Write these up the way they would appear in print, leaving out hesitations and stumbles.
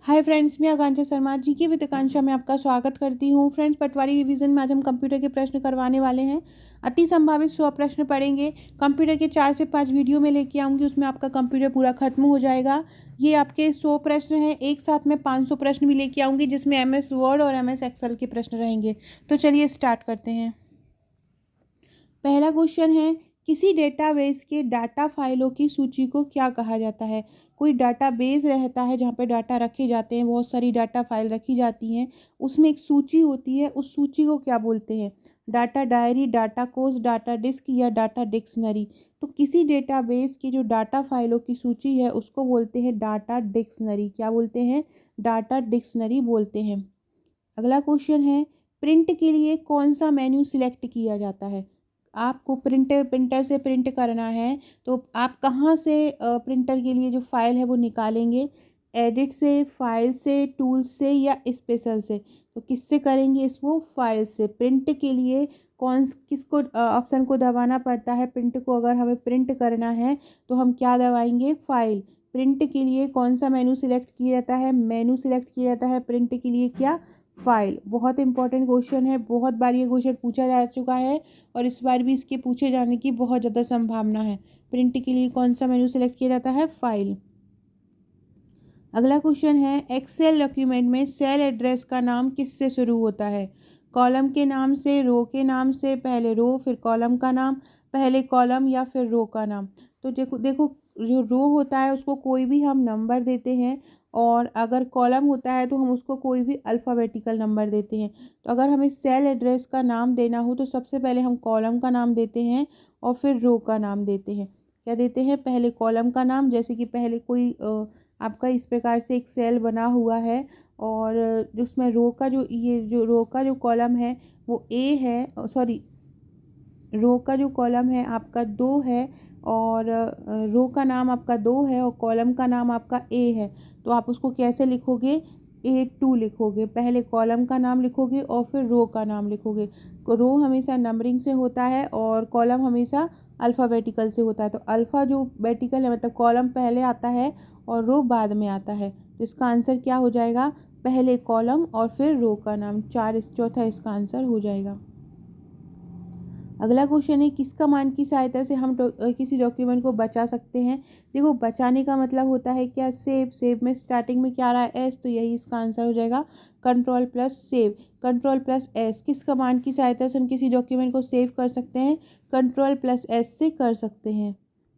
Hi friends, मैं आकांक्षा शर्मा जी की with आकांक्षा में आपका स्वागत करती हूँ। फ्रेंड्स, पटवारी रिवीजन में आज हम कंप्यूटर के प्रश्न करवाने वाले हैं। अति संभावित 100 प्रश्न पढ़ेंगे। कंप्यूटर के 4 से 5 वीडियो में लेके आऊँगी, उसमें आपका कंप्यूटर पूरा खत्म हो जाएगा। ये आपके 100 प्रश्न हैं। एक साथ में 500 प्रश्न भी लेके आऊँगी, जिसमें MS वर्ड और MS एक्सेल के प्रश्न रहेंगे। तो चलिए स्टार्ट करते हैं। पहला क्वेश्चन है, किसी डेटाबेस के डाटा फाइलों की सूची को क्या कहा जाता है। कोई डाटाबेस रहता है जहाँ पे डाटा रखे जाते हैं, बहुत सारी डाटा फाइल रखी जाती हैं, उसमें एक सूची होती है, उस सूची को क्या बोलते हैं। डाटा डायरी, डाटा कोष, डाटा डिस्क या डाटा डिक्शनरी। तो किसी डेटाबेस की जो डाटा फाइलों की सूची है उसको बोलते हैं डाटा डिक्शनरी। क्या बोलते हैं? डाटा डिक्शनरी बोलते हैं। अगला क्वेश्चन है, प्रिंट के लिए कौन सा मेन्यू सिलेक्ट किया जाता है। आपको प्रिंटर से प्रिंट करना है तो आप कहाँ से प्रिंटर के लिए जो फाइल है वो निकालेंगे। एडिट से, फाइल से, टूल से या स्पेशल से। तो किससे करेंगे इसको? फाइल से। प्रिंट के लिए किसको ऑप्शन को दबाना पड़ता है? प्रिंट को अगर हमें प्रिंट करना है तो हम क्या दबाएंगे? फाइल। प्रिंट के लिए कौन सा मेनू सिलेक्ट किया जाता है? मेनू सिलेक्ट किया जाता है प्रिंट के लिए, क्या? फाइल। बहुत इंपॉर्टेंट क्वेश्चन है, बहुत बार ये क्वेश्चन पूछा जा चुका है और इस बार भी इसके पूछे जाने की बहुत ज़्यादा संभावना है। प्रिंट के लिए कौन सा मेनू सेलेक्ट किया जाता है? फाइल। अगला क्वेश्चन है, एक्सेल डॉक्यूमेंट में सेल एड्रेस का नाम किससे शुरू होता है। कॉलम के नाम से, रो के नाम से, पहले रो फिर कॉलम का नाम, पहले कॉलम या फिर रो का नाम। तो देखो देखो, जो रो होता है उसको कोई भी हम नंबर देते हैं, और अगर कॉलम होता है तो हम उसको कोई भी अल्फ़ाबेटिकल नंबर देते हैं। तो अगर हमें सेल एड्रेस का नाम देना हो तो सबसे पहले हम कॉलम का नाम देते हैं और फिर रो का नाम देते हैं। क्या देते हैं? पहले कॉलम का नाम, जैसे कि पहले कोई आपका इस प्रकार से एक सेल बना हुआ है और जिसमें रो का जो रो का जो कॉलम है वो ए है, सॉरी, रो का जो कॉलम है आपका 2 है, और रो का नाम आपका 2 है और कॉलम का नाम आपका ए है। तो आप उसको कैसे लिखोगे? A2 लिखोगे। पहले कॉलम का नाम लिखोगे और फिर रो का नाम लिखोगे। रो हमेशा नंबरिंग से होता है और कॉलम हमेशा अल्फ़ाबेटिकल से होता है। तो अल्फ़ा जो बेटिकल है, मतलब कॉलम पहले आता है और रो बाद में आता है। तो इसका आंसर क्या हो जाएगा? पहले कॉलम और फिर रो का नाम। चौथा इसका आंसर हो जाएगा। अगला क्वेश्चन है, किस कमांड की सहायता से हम किसी डॉक्यूमेंट को बचा सकते हैं। देखो, बचाने का मतलब होता है क्या? सेव। सेव में स्टार्टिंग में क्या आ रहा है? एस, तो यही इसका आंसर हो जाएगा। Control plus save, control plus S. किस कमांड की सहायता से हम किसी डॉक्यूमेंट को सेव कर सकते हैं? कंट्रोल प्लस एस से कर सकते हैं।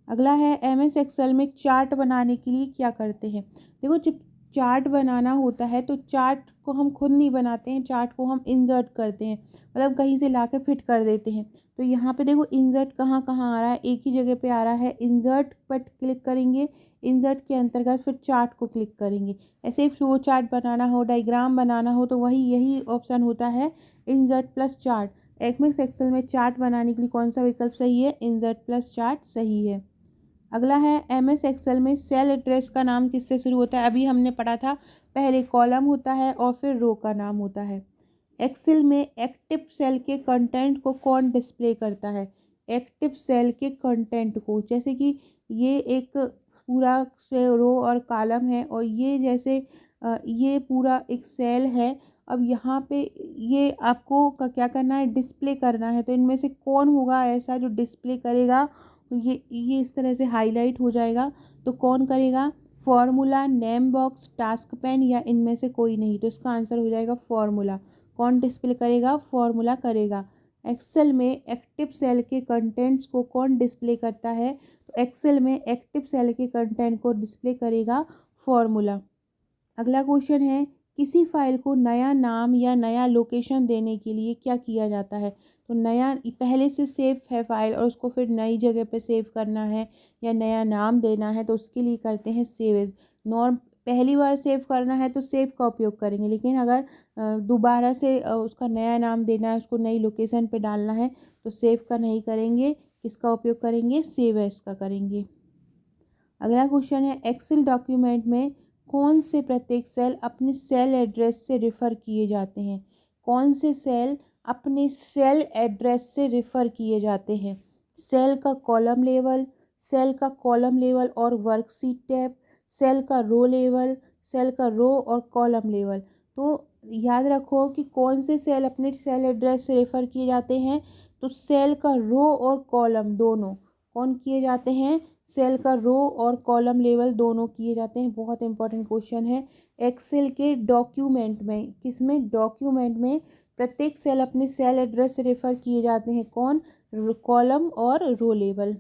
अगला है, MS एक्सेल में चार्ट बनाने के लिए क्या करते हैं। देखो, जब चार्ट बनाना होता है तो चार्ट को हम खुद नहीं बनाते हैं, चार्ट को हम इंसर्ट करते हैं, मतलब कहीं से ला के फिट कर देते हैं। तो यहाँ पे देखो, इंसर्ट कहाँ कहाँ आ रहा है? एक ही जगह पे आ रहा है। इंसर्ट पर क्लिक करेंगे, इंसर्ट के अंतर्गत फिर चार्ट को क्लिक करेंगे। ऐसे ही फ्लो चार्ट बनाना हो, डायग्राम बनाना हो, तो वही यही ऑप्शन होता है, insert plus chart. MS Excel में चार्ट बनाने के लिए कौन सा विकल्प सही है? इंसर्ट प्लस चार्ट सही है। अगला है, MS एक्सेल में सेल एड्रेस का नाम किससे शुरू होता है। अभी हमने पढ़ा था, पहले कॉलम होता है और फिर रो का नाम होता है। एक्सेल में एक्टिव सेल के कंटेंट को कौन डिस्प्ले करता है। एक्टिव सेल के कंटेंट को, जैसे कि ये एक पूरा से रो और कॉलम है और ये जैसे ये पूरा एक सेल है। अब यहाँ पे ये आपको क्या करना है? डिस्प्ले करना है। तो इनमें से कौन होगा ऐसा जो डिस्प्ले करेगा? तो ये इस तरह से हाईलाइट हो जाएगा। तो कौन करेगा? Formula, name box, task pen या इनमें से कोई नहीं। तो इसका आंसर हो जाएगा फॉर्मूला। कौन डिस्प्ले करेगा? फॉर्मूला करेगा। एक्सेल में एक्टिव सेल के कंटेंट्स को कौन डिस्प्ले करता है। तो एक्सेल में एक्टिव सेल के कंटेंट को डिस्प्ले करेगा फॉर्मूला। अगला क्वेश्चन है, किसी फाइल को नया नाम या नया लोकेशन देने के लिए क्या किया जाता है। तो नया, पहले से सेव है फाइल और उसको फिर नई जगह पे सेव करना है या नया नाम देना है, तो उसके लिए करते हैं सेव एज। नॉर्म पहली बार सेव करना है तो सेव का उपयोग करेंगे, लेकिन अगर दोबारा से उसका नया नाम देना है, उसको नई लोकेशन पे डालना है, तो सेव का नहीं करेंगे। किसका उपयोग करेंगे? सेव एज का करेंगे। अगला क्वेश्चन है, एक्सेल डॉक्यूमेंट में कौन से प्रत्येक सेल अपने सेल एड्रेस से रेफ़र किए जाते हैं। कौन से सेल अपने सेल एड्रेस से रेफ़र किए जाते हैं। सेल का कॉलम लेवल, सेल का कॉलम लेवल और वर्कशीट टैब, सेल का रो लेवल, सेल का रो और कॉलम लेवल। तो याद रखो कि कौन से सेल अपने सेल एड्रेस से रेफ़र किए जाते हैं, तो सेल का रो और कॉलम दोनों कौन किए जाते हैं, सेल का रो और कॉलम लेवल दोनों किए जाते हैं। बहुत इंपॉर्टेंट क्वेश्चन है। एक्सेल के डॉक्यूमेंट में, किसमें, डॉक्यूमेंट में प्रत्येक सेल अपने सेल एड्रेस से रेफ़र किए जाते हैं, कौन, कॉलम और रो लेवल।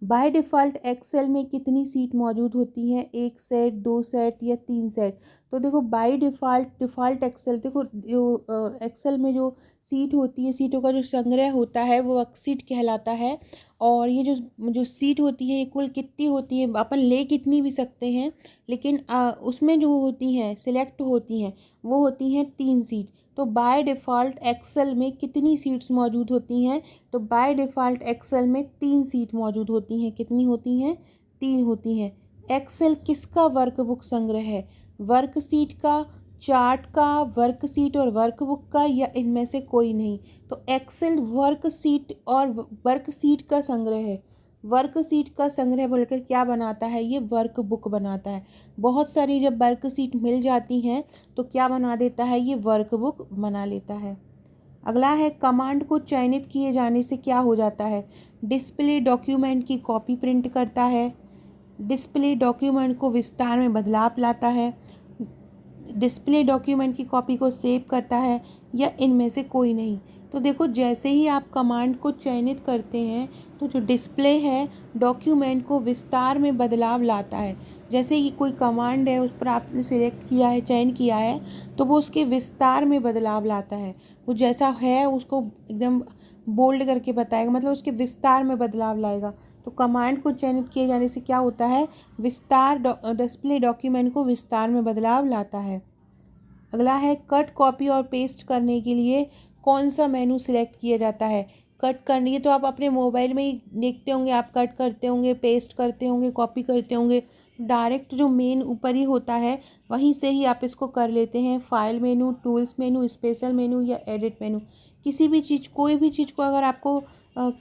बाय डिफ़ॉल्ट एक्सेल में कितनी सीट मौजूद होती हैं, 1 सेट, 2 सेट या 3 सेट। तो देखो बाय डिफ़ॉल्ट एक्सेल, देखो जो एक्सेल में जो सीट होती है, सीटों का जो संग्रह होता है वो वर्कसीट कहलाता है। और ये जो सीट होती है ये कुल कितनी होती है, अपन ले कितनी भी सकते हैं, लेकिन उसमें जो होती हैं सिलेक्ट होती हैं वो होती हैं 3 सीट। तो बाय डिफ़ॉल्ट एक्सेल में कितनी सीट्स मौजूद होती हैं, तो बाय डिफ़ॉल्ट एक्सेल में 3 सीट मौजूद होती हैं। कितनी होती हैं, 3 होती हैं। एक्सेल किसका वर्कबुक संग्रह है, वर्कशीट का, चार्ट का, वर्कशीट और वर्कबुक का, या इनमें से कोई नहीं। तो एक्सेल वर्कशीट और वर्कशीट का संग्रह है। वर्कशीट का संग्रह बोलकर क्या बनाता है, ये वर्कबुक बनाता है। बहुत सारी जब वर्कशीट मिल जाती हैं तो क्या बना देता है, ये वर्कबुक बना लेता है। अगला है कमांड को चयनित किए जाने से क्या हो जाता है, डिस्प्ले डॉक्यूमेंट की कॉपी प्रिंट करता है, डिस्प्ले डॉक्यूमेंट को विस्तार में बदलाव लाता है, डिस्प्ले डॉक्यूमेंट की कॉपी को सेव करता है, या इनमें से कोई नहीं। तो देखो जैसे ही आप कमांड को चयनित करते हैं तो जो डिस्प्ले है डॉक्यूमेंट को विस्तार में बदलाव लाता है। जैसे कि कोई कमांड है उस पर आपने सिलेक्ट किया है, चयन किया है, तो वो उसके विस्तार में बदलाव लाता है। वो जैसा है उसको एकदम बोल्ड करके बताएगा, मतलब उसके विस्तार में बदलाव लाएगा। तो कमांड को चयनित किए जाने से क्या होता है, विस्तार, डिस्प्ले डॉक्यूमेंट को विस्तार में बदलाव लाता है। अगला है कट, कॉपी और पेस्ट करने के लिए कौन सा मेनू सिलेक्ट किया जाता है। कट करनी है तो आप अपने मोबाइल में ही देखते होंगे, आप कट करते होंगे, पेस्ट करते होंगे, कॉपी करते होंगे। डायरेक्ट जो मेन ऊपर ही होता है वहीं से ही आप इसको कर लेते हैं। File menu, tools menu, special menu या एडिट मेनू, किसी भी चीज़, कोई भी चीज़ को अगर आपको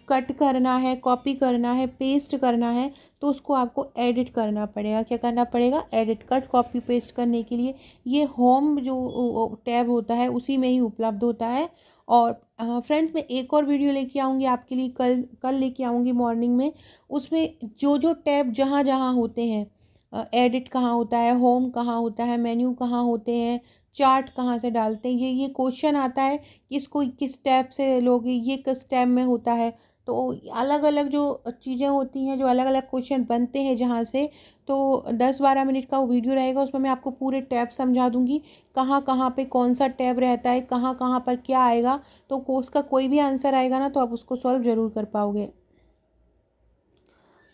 कट करना है, कॉपी करना है, पेस्ट करना है, तो उसको आपको एडिट करना पड़ेगा। क्या करना पड़ेगा, एडिट। कट, कॉपी, पेस्ट करने के लिए ये होम जो टैब होता है उसी में ही उपलब्ध होता है। और फ्रेंड्स मैं एक और वीडियो लेके आऊँगी आपके लिए, कल लेके आऊँगी मॉर्निंग में। उसमें जो टैब जहाँ जहाँ होते हैं, एडिट कहाँ होता है, होम कहाँ होता है, मेन्यू कहाँ होते हैं, चार्ट कहाँ से डालते हैं, ये क्वेश्चन आता है कि इसको किस टैब से लोगे, ये किस टैब में होता है। तो अलग अलग जो चीज़ें होती हैं, जो अलग अलग क्वेश्चन बनते हैं जहाँ से, तो 10-12 मिनट का वो वीडियो रहेगा, उसमें मैं आपको पूरे टैब समझा दूँगी, कहाँ कहाँ पे कौन सा टैब रहता है, कहाँ कहाँ पर क्या आएगा। तो उसका कोई भी आंसर आएगा ना तो आप उसको सॉल्व ज़रूर कर पाओगे।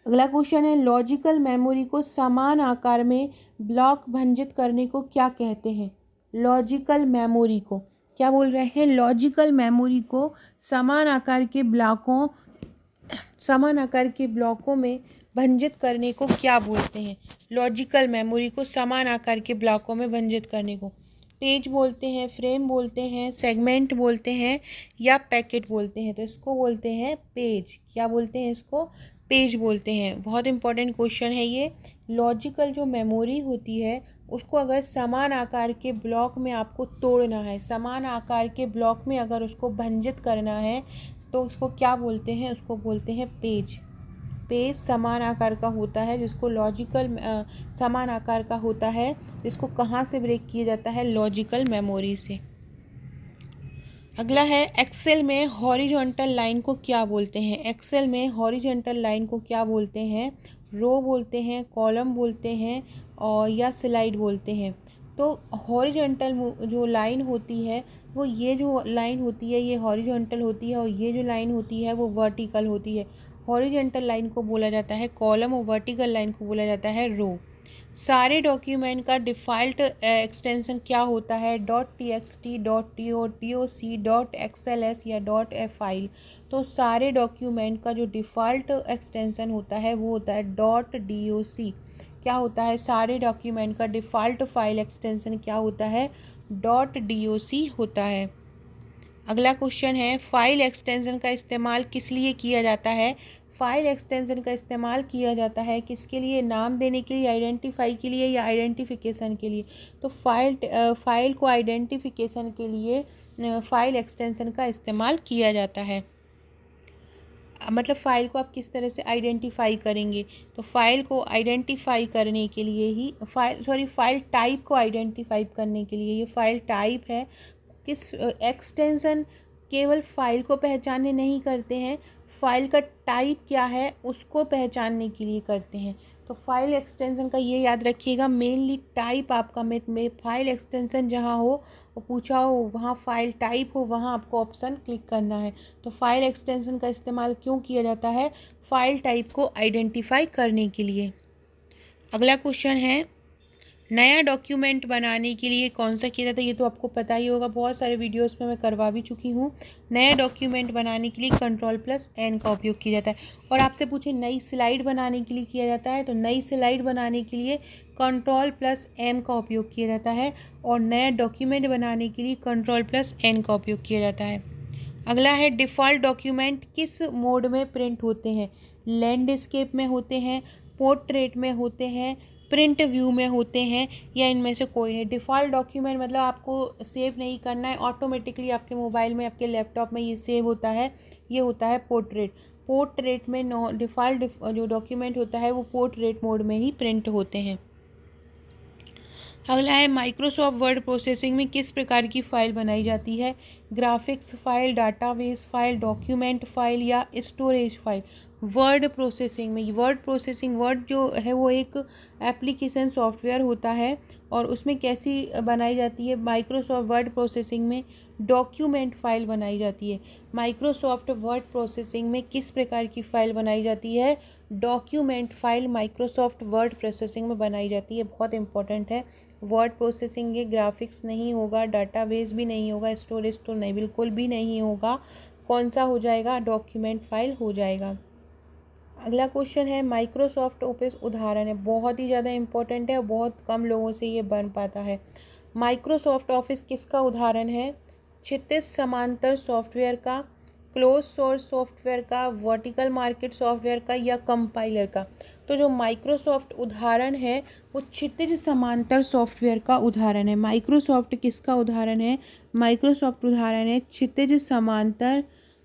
अगला क्वेश्चन है लॉजिकल मेमोरी को समान आकार में ब्लॉक भंजित करने को क्या कहते हैं। लॉजिकल मेमोरी को क्या बोल रहे हैं, लॉजिकल मेमोरी को समान आकार के ब्लॉकों में भंजित करने को क्या बोलते हैं। लॉजिकल मेमोरी को समान आकार के ब्लॉकों में भंजित करने को पेज बोलते हैं, फ्रेम बोलते हैं, सेगमेंट बोलते हैं, या पैकेट बोलते हैं। तो इसको बोलते हैं पेज। क्या बोलते हैं इसको, पेज बोलते हैं। बहुत इंपॉर्टेंट क्वेश्चन है ये। लॉजिकल जो मेमोरी होती है उसको अगर समान आकार के ब्लॉक में आपको तोड़ना है, समान आकार के ब्लॉक में अगर उसको भंजित करना है, तो उसको क्या बोलते हैं, उसको बोलते हैं पेज। पेज समान आकार का होता है, जिसको लॉजिकल समान आकार का होता है, जिसको कहाँ से ब्रेक किया जाता है, लॉजिकल मेमोरी से। अगला है एक्सेल में हॉरिजॉन्टल लाइन को क्या बोलते हैं। एक्सेल में हॉरिजॉन्टल लाइन को क्या बोलते हैं, रो बोलते हैं, कॉलम बोलते हैं, और या स्लाइड बोलते हैं। तो हॉरिजॉन्टल जो लाइन होती है वो, ये जो लाइन होती है ये हॉरिजॉन्टल होती है, और ये जो लाइन होती है वो वर्टिकल होती है। हॉरिजॉन्टल लाइन को बोला जाता है कॉलम, और वर्टिकल लाइन को बोला जाता है रो। सारे डॉक्यूमेंट का डिफ़ॉल्ट एक्सटेंशन क्या होता है, .txt, .to.doc, .xls या .file। तो सारे डॉक्यूमेंट का जो डिफ़ॉल्ट एक्सटेंशन होता है वो होता है .doc। क्या होता है, सारे डॉक्यूमेंट का डिफ़ॉल्ट फाइल एक्सटेंशन क्या होता है, .doc होता है। अगला क्वेश्चन है फाइल एक्सटेंशन का इस्तेमाल किस लिए किया जाता है। फाइल एक्सटेंशन का इस्तेमाल किया जाता है किसके लिए, नाम देने के लिए, आइडेंटिफाई के लिए या आइडेंटिफिकेशन के लिए। तो फाइल को आइडेंटिफिकेशन के लिए फाइल एक्सटेंशन का इस्तेमाल किया जाता है। मतलब फ़ाइल को आप किस तरह से आइडेंटिफाई करेंगे, तो फाइल को आइडेंटिफाई करने के लिए ही फाइल टाइप को आइडेंटिफाई करने के लिए ये फाइल टाइप है। किस एक्सटेंशन केवल फाइल को पहचानने नहीं करते हैं, फाइल का टाइप क्या है उसको पहचानने के लिए करते हैं। तो फाइल एक्सटेंशन का ये याद रखिएगा, मेनली टाइप आपका में फाइल एक्सटेंशन जहाँ हो वो पूछा हो वहाँ फाइल टाइप हो, वहाँ आपको ऑप्शन क्लिक करना है। तो फाइल एक्सटेंशन का इस्तेमाल क्यों किया जाता है, फाइल टाइप को आइडेंटिफाई करने के लिए। अगला क्वेश्चन है, नया डॉक्यूमेंट बनाने के लिए कौन सा किया जाता है, ये तो आपको पता ही होगा, बहुत सारे वीडियोस में मैं करवा भी चुकी हूँ। नया डॉक्यूमेंट बनाने के लिए Ctrl+N का उपयोग किया जाता है। और आपसे पूछे नई स्लाइड बनाने के लिए किया जाता है, तो नई स्लाइड बनाने के लिए Ctrl+M का उपयोग किया जाता है। और नया डॉक्यूमेंट बनाने के लिए Ctrl+N का उपयोग किया जाता है। अगला है, डिफ़ॉल्ट डॉक्यूमेंट किस मोड में प्रिंट होते हैं, लैंडस्केप में होते हैं, पोर्ट्रेट में होते हैं, प्रिंट व्यू में होते हैं, या इनमें से कोई नहीं। डिफ़ॉल्ट डॉक्यूमेंट मतलब आपको सेव नहीं करना है, ऑटोमेटिकली आपके मोबाइल में, आपके लैपटॉप में ये सेव होता है, ये होता है पोर्ट्रेट में डिफ़ॉल्ट जो डॉक्यूमेंट होता है वो पोर्ट्रेट मोड में ही प्रिंट होते हैं। अगला है, माइक्रोसॉफ्ट वर्ड प्रोसेसिंग में किस प्रकार की फ़ाइल बनाई जाती है, graphics file, database file, document file या storage file. Word processing word जो है वो एक एप्लीकेशन सॉफ्टवेयर होता है और उसमें कैसी बनाई जाती है, माइक्रोसॉफ्ट वर्ड प्रोसेसिंग में डॉक्यूमेंट फ़ाइल बनाई जाती है। माइक्रोसॉफ्ट वर्ड प्रोसेसिंग में किस प्रकार की फ़ाइल बनाई जाती है, document file Microsoft word processing में बनाई जाती है। बहुत इंपॉर्टेंट है, वर्ड प्रोसेसिंग ये ग्राफिक्स नहीं होगा, डाटाबेस भी नहीं होगा, स्टोरेज तो नहीं, बिल्कुल भी नहीं होगा। कौन सा हो जाएगा, डॉक्यूमेंट फाइल हो जाएगा। अगला क्वेश्चन है, माइक्रोसॉफ्ट ऑफिस उदाहरण है, बहुत ही ज़्यादा इंपॉर्टेंट है और बहुत कम लोगों से ये बन पाता है। माइक्रोसॉफ्ट ऑफिस किसका उदाहरण है, क्षैतिज समांतर सॉफ्टवेयर का, क्लोज सोर्स सॉफ्टवेयर का, वर्टिकल मार्केट सॉफ्टवेयर का या कंपाइलर का। तो जो माइक्रोसॉफ्ट उदाहरण है वो क्षैतिज समांतर सॉफ्टवेयर का उदाहरण है। माइक्रोसॉफ्ट किसका उदाहरण है, माइक्रोसॉफ्ट उदाहरण है क्षैतिज समांतर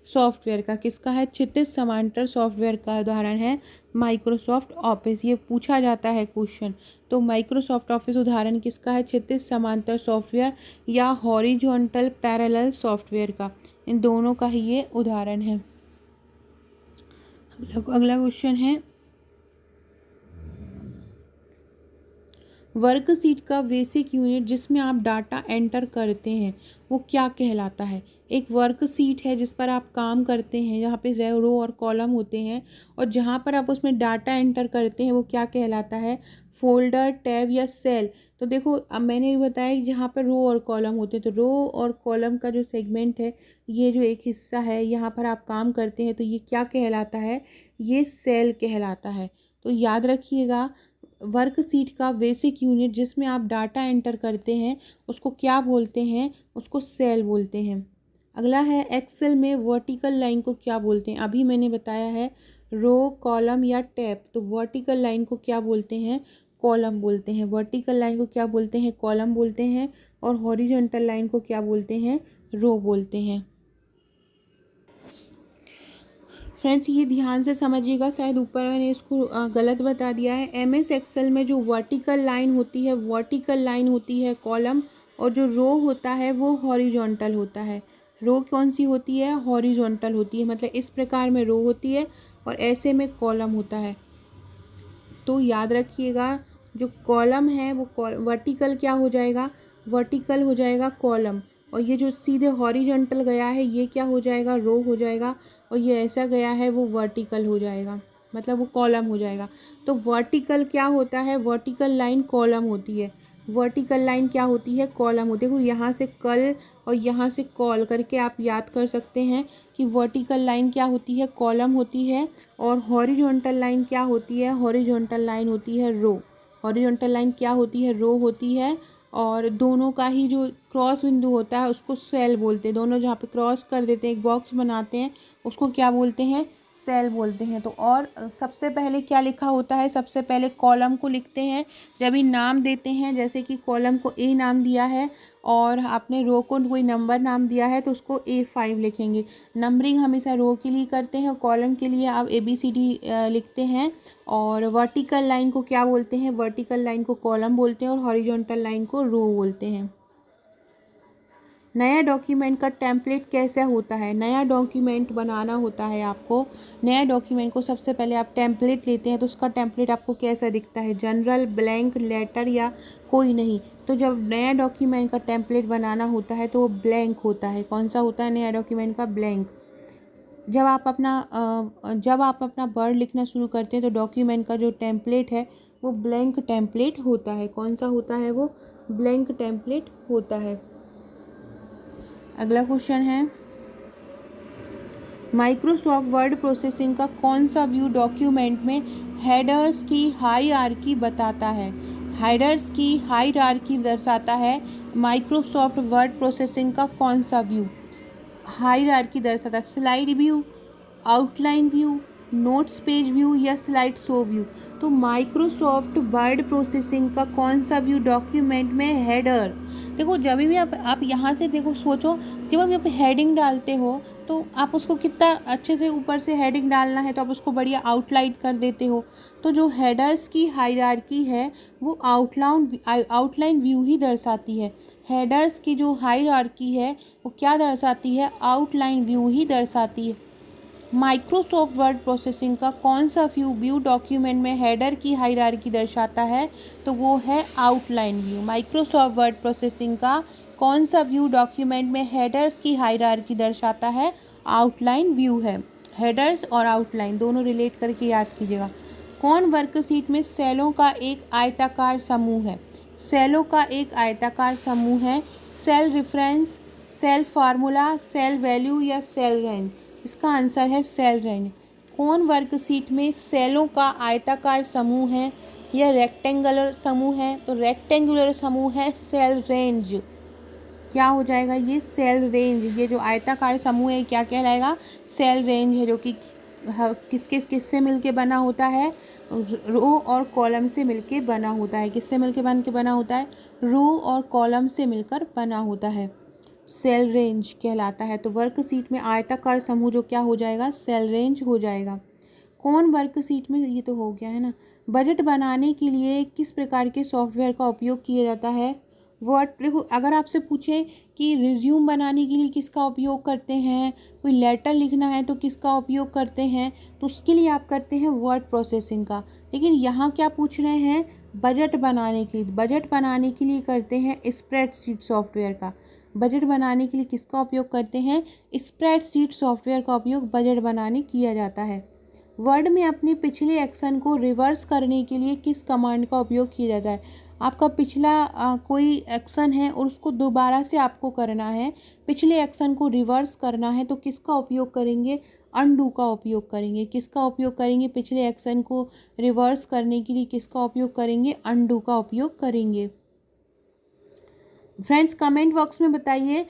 सॉफ्टवेयर का। किसका है, क्षैतिज समांतर सॉफ्टवेयर का उदाहरण है माइक्रोसॉफ्ट ऑफिस। ये पूछा जाता है क्वेश्चन। तो माइक्रोसॉफ्ट ऑफिस उदाहरण किसका है, क्षैतिज समांतर सॉफ्टवेयर या हॉरिजॉन्टल पैरेलल सॉफ्टवेयर का, इन दोनों का ही ये उदाहरण है। अगला क्वेश्चन है, वर्कशीट का बेसिक यूनिट जिसमें आप डाटा एंटर करते हैं वो क्या कहलाता है। एक वर्कशीट है जिस पर आप काम करते हैं, जहाँ पे रो और कॉलम होते हैं और जहाँ पर आप उसमें डाटा एंटर करते हैं वो क्या कहलाता है, फोल्डर, टैब या सेल। तो देखो अब मैंने भी बताया कि जहाँ पर रो और कॉलम होते हैं, तो रो और कॉलम का जो सेगमेंट है, ये जो एक हिस्सा है यहाँ पर आप काम करते हैं, तो ये क्या कहलाता है, ये सेल कहलाता है। तो याद रखिएगा, वर्कशीट का बेसिक यूनिट जिसमें आप डाटा एंटर करते हैं उसको क्या बोलते हैं, उसको सेल बोलते हैं। अगला है, एक्सेल में वर्टिकल लाइन को क्या बोलते हैं। अभी मैंने बताया है रो, कॉलम या टैब, तो वर्टिकल लाइन को क्या बोलते हैं, कॉलम बोलते हैं। वर्टिकल लाइन को क्या बोलते हैं, कॉलम बोलते हैं। और हॉरिजॉन्टल लाइन को क्या बोलते हैं, रो बोलते हैं। फ्रेंड्स ये ध्यान से समझिएगा, शायद ऊपर मैंने इसको गलत बता दिया है। एमएस एक्सेल में जो वर्टिकल लाइन होती है कॉलम, और जो रो होता है वो हॉरिजॉन्टल होता है। रो कौन सी होती है, हॉरिजॉन्टल होती है, मतलब इस प्रकार में रो होती है और ऐसे में कॉलम होता है। तो याद रखिएगा, जो कॉलम है वो वर्टिकल क्या हो जाएगा, वर्टिकल हो जाएगा कॉलम। और ये जो सीधे हॉरिजॉन्टल गया है ये क्या हो जाएगा, रो हो जाएगा। और ये ऐसा गया है वो वर्टिकल हो जाएगा, मतलब वो कॉलम हो जाएगा। तो वर्टिकल क्या होता है, वर्टिकल लाइन कॉलम होती है। वर्टिकल लाइन क्या होती है, कॉलम होती है। देखो यहाँ से कल और यहाँ से कॉल करके आप याद कर सकते हैं कि वर्टिकल लाइन क्या होती है, कॉलम होती है। और हॉरिजॉन्टल लाइन क्या होती है, हॉरिजॉन्टल लाइन होती है रो। हॉरिजॉन्टल लाइन क्या होती है, रो होती है। और दोनों का ही जो क्रॉस बिंदु होता है उसको सेल बोलते हैं। दोनों जहाँ पे क्रॉस कर देते हैं, एक बॉक्स बनाते हैं, उसको क्या बोलते हैं, सेल बोलते हैं। तो और सबसे पहले क्या लिखा होता है, सबसे पहले कॉलम को लिखते हैं जब भी नाम देते हैं। जैसे कि कॉलम को ए नाम दिया है और आपने रो को कोई नंबर नाम दिया है तो उसको A5 लिखेंगे। नंबरिंग हमेशा रो के लिए करते हैं और कॉलम के लिए आप ABCD लिखते हैं। और वर्टिकल लाइन को क्या बोलते हैं, वर्टिकल लाइन को कॉलम बोलते हैं और हॉरिजॉन्टल लाइन को रो बोलते हैं। नया डॉक्यूमेंट का टेम्पलेट कैसे होता है, नया डॉक्यूमेंट बनाना होता है आपको। नया डॉक्यूमेंट को सबसे पहले आप टेम्पलेट लेते हैं तो उसका टेम्पलेट आपको कैसा दिखता है, जनरल, ब्लैंक, लेटर या कोई नहीं। तो जब नया डॉक्यूमेंट का टेम्पलेट बनाना होता है तो वो ब्लैंक होता है। कौन सा होता है नया डॉक्यूमेंट का, ब्लैंक। जब आप अपना वर्ड लिखना शुरू करते हैं तो डॉक्यूमेंट का जो टेम्पलेट है वो ब्लैंक टेम्पलेट होता है। कौन सा होता है, वो ब्लैंक टेम्पलेट होता है। अगला क्वेश्चन है, माइक्रोसॉफ्ट वर्ड प्रोसेसिंग का कौन सा व्यू डॉक्यूमेंट में हेडर्स की हायरार्की बताता है, हेडर्स की हायरार्की दर्शाता है। माइक्रोसॉफ्ट वर्ड प्रोसेसिंग का कौन सा व्यू हायरार्की दर्शाता है, slide view, outline view, notes page view या स्लाइड शो व्यू। तो माइक्रोसॉफ्ट वर्ड प्रोसेसिंग का कौन सा व्यू डॉक्यूमेंट में हेडर, देखो जब भी आप यहाँ से देखो सोचो, जब आप हेडिंग डालते हो तो आप उसको कितना अच्छे से ऊपर से हेडिंग डालना है तो आप उसको बढ़िया आउटलाइन कर देते हो। तो जो हेडर्स की हायरार्की है वो आउटलाइन व्यू ही दर्शाती है। हेडर्स की जो हायरार्की है वो क्या दर्शाती है, आउटलाइन व्यू ही दर्शाती है। माइक्रोसॉफ्ट वर्ड प्रोसेसिंग का कौन सा व्यू डॉक्यूमेंट में हेडर की हायरार्की दर्शाता है, तो वो है outline view. Microsoft word processing का कौन सा व्यू डॉक्यूमेंट में हेडर्स की हायरार्की दर्शाता है, आउटलाइन व्यू है। हेडर्स और आउटलाइन दोनों रिलेट करके याद कीजिएगा। कौन वर्कशीट में सेलों का एक आयताकार समूह है, सेलों का एक आयताकार समूह है। Cell reference, cell formula, cell value या सेल रेंज। इसका आंसर है सेल रेंज। कौन वर्कशीट में सेलों का आयताकार समूह है या रेक्टेंगुलर समूह है, तो रेक्टेंगुलर समूह है सेल रेंज। क्या हो जाएगा ये, सेल रेंज। ये जो आयताकार समूह है क्या कहलाएगा, सेल रेंज है, जो कि किससे मिलके बना होता है, रो और कॉलम से मिलके बना होता है। किससे मिलके बना होता है, रो और कॉलम से मिलकर बना होता है, सेल रेंज कहलाता है। तो वर्कशीट में आयताकार समूह जो क्या हो जाएगा, सेल रेंज हो जाएगा। कौन वर्कशीट में, ये तो हो गया है ना। बजट बनाने के लिए किस प्रकार के सॉफ्टवेयर का उपयोग किया जाता है, वर्ड। देखो अगर आपसे पूछें कि रिज्यूम बनाने के लिए किसका उपयोग करते हैं, कोई लेटर लिखना है तो किसका उपयोग करते हैं, तो उसके लिए आप करते हैं वर्ड प्रोसेसिंग का। लेकिन यहाँ क्या पूछ रहे हैं, बजट बनाने के लिए, बजट बनाने के लिए करते हैं स्प्रेडशीट सॉफ्टवेयर का। बजट बनाने के लिए किसका उपयोग करते हैं, स्प्रेडशीट सॉफ्टवेयर का उपयोग बजट बनाने किया जाता है। वर्ड में अपने पिछले एक्शन को रिवर्स करने के लिए किस कमांड का उपयोग किया जाता है। आपका पिछला कोई एक्शन है और उसको दोबारा से आपको करना है, पिछले एक्शन को रिवर्स करना है, तो किसका उपयोग करेंगे, अनडू का उपयोग करेंगे। किसका उपयोग करेंगे, पिछले एक्शन को रिवर्स करने के लिए किसका उपयोग करेंगे, अनडू का उपयोग करेंगे। फ्रेंड्स कमेंट बॉक्स में बताइए